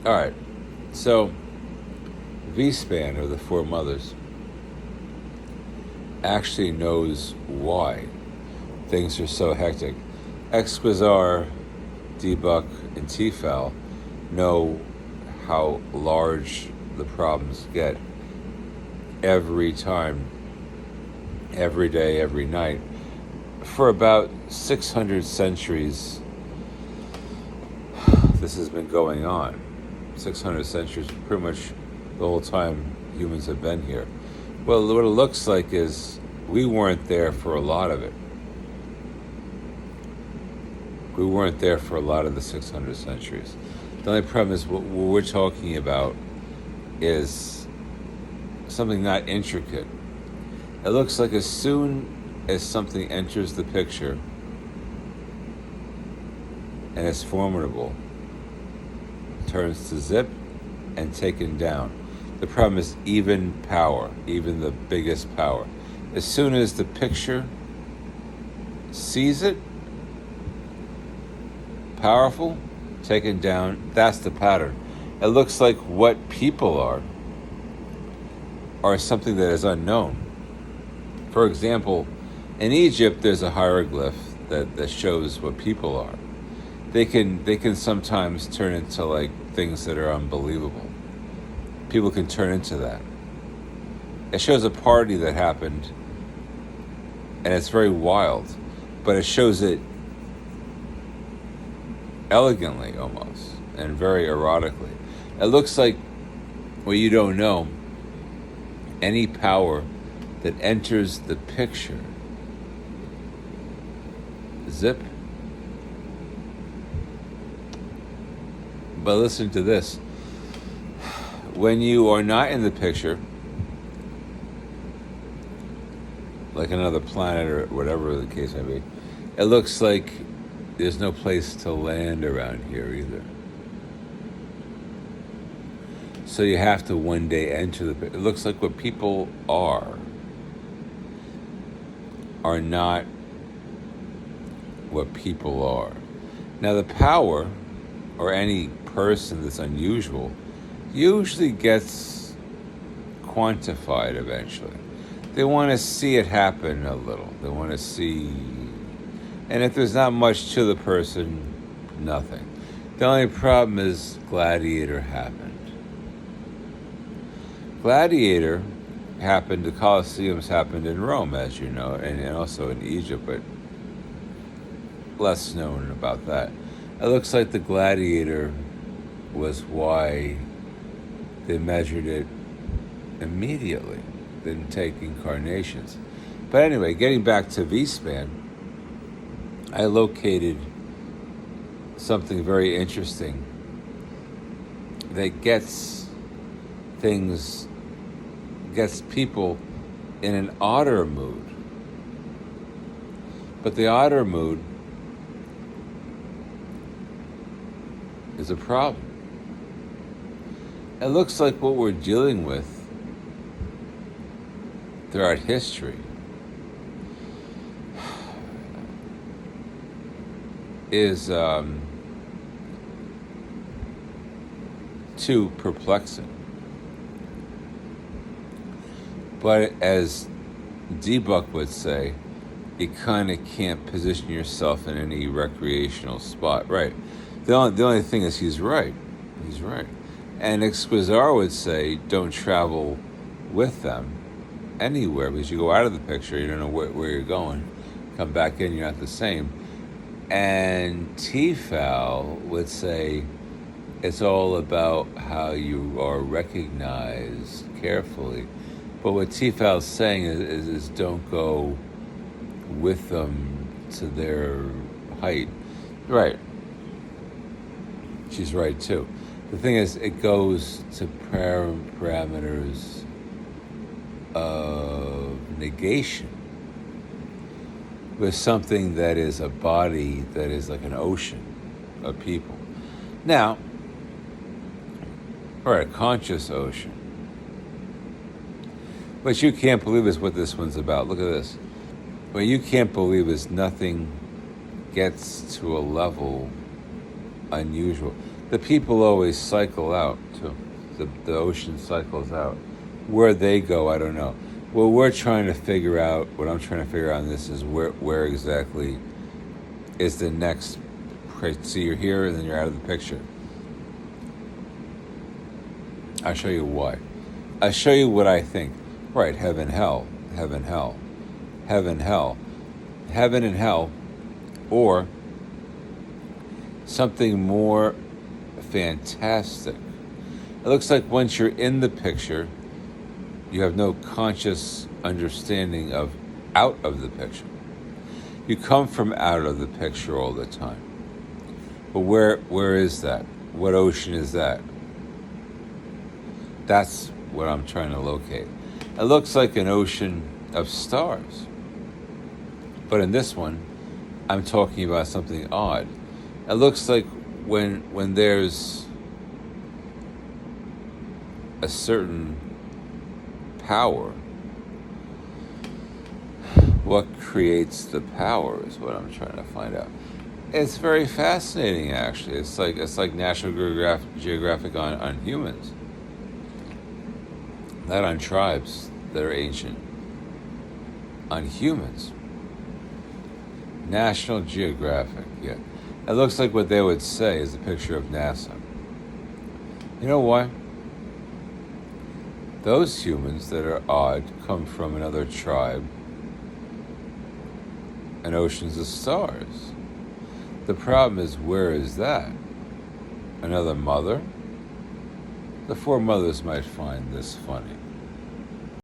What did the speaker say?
All right. So V-span, or the Four Mothers, actually knows why things are so hectic. Exquisar, Dbuck, and Tfal know how large the problems get every time, every day, every night. For about 600 centuries, this has been going on. 600 centuries, pretty much the whole time humans have been here. Well, what it looks like is we weren't there for a lot of it. We weren't there for a lot of the 600 centuries. The only problem is what we're talking about is something not intricate. It looks like as soon as something enters the picture and it's formidable, it turns to zip and taken down. The problem is even power, even the biggest power. As soon as the picture sees it, powerful, taken down, that's the pattern. It looks like what people are something that is unknown. For example, in Egypt, there's a hieroglyph that shows what people are. They can sometimes turn into like things that are unbelievable. People can turn into that. It shows a party that happened, and it's very wild, but it shows it elegantly almost, and very erotically. It looks like, well, you don't know, any power that enters the picture, zip. But listen to this. When you are not in the picture, like another planet or whatever the case may be, it looks like there's no place to land around here either. So you have to one day enter the picture. It looks like what people are not what people are. Now the power, or any person that's unusual, usually gets quantified eventually. They want to see it happen a little. They want to see, and if there's not much to the person, nothing. The only problem is Gladiator happened. Gladiator happened, the Colosseums happened in Rome, as you know, and also in Egypt, but less known about that. It looks like the Gladiator was why they measured it immediately, didn't take incarnations. But anyway, getting back to V-span, I located something very interesting that gets people in an otter mood. But the otter mood is a problem. It looks like what we're dealing with throughout history is too perplexing. But as Dbuck would say, you kind of can't position yourself in any recreational spot. Right. The only thing is he's right. He's right. And Exquisar would say, don't travel with them anywhere, because you go out of the picture, you don't know where you're going. Come back in, you're not the same. And Tfal would say, it's all about how you are recognized carefully. But what Tfal's saying is don't go with them to their height. Right. She's right, too. The thing is, it goes to parameters of negation with something that is a body that is like an ocean of people. Now, or a conscious ocean. What you can't believe is what this one's about. Look at this. What you can't believe is nothing gets to a level unusual. The people always cycle out too. The ocean cycles out. Where they go, I don't know. What I'm trying to figure out in this is where exactly is the next. See, you're here and then you're out of the picture. I'll show you why. I'll show you what I think. Right, heaven, hell, heaven, hell, heaven, hell, heaven and hell, or something more fantastic. It looks like once you're in the picture, you have no conscious understanding of out of the picture. You come from out of the picture all the time. But where is that? What ocean is that? That's what I'm trying to locate. It looks like an ocean of stars. But in this one, I'm talking about something odd. It looks like when there's a certain power, what creates the power is what I'm trying to find out. It's very fascinating, actually. It's like National Geographic on humans, not on tribes that are ancient. On humans. National Geographic, yeah. It looks like what they would say is a picture of NASA. You know why? Those humans that are odd come from another tribe and oceans of stars. The problem is, where is that? Another mother? The four mothers might find this funny.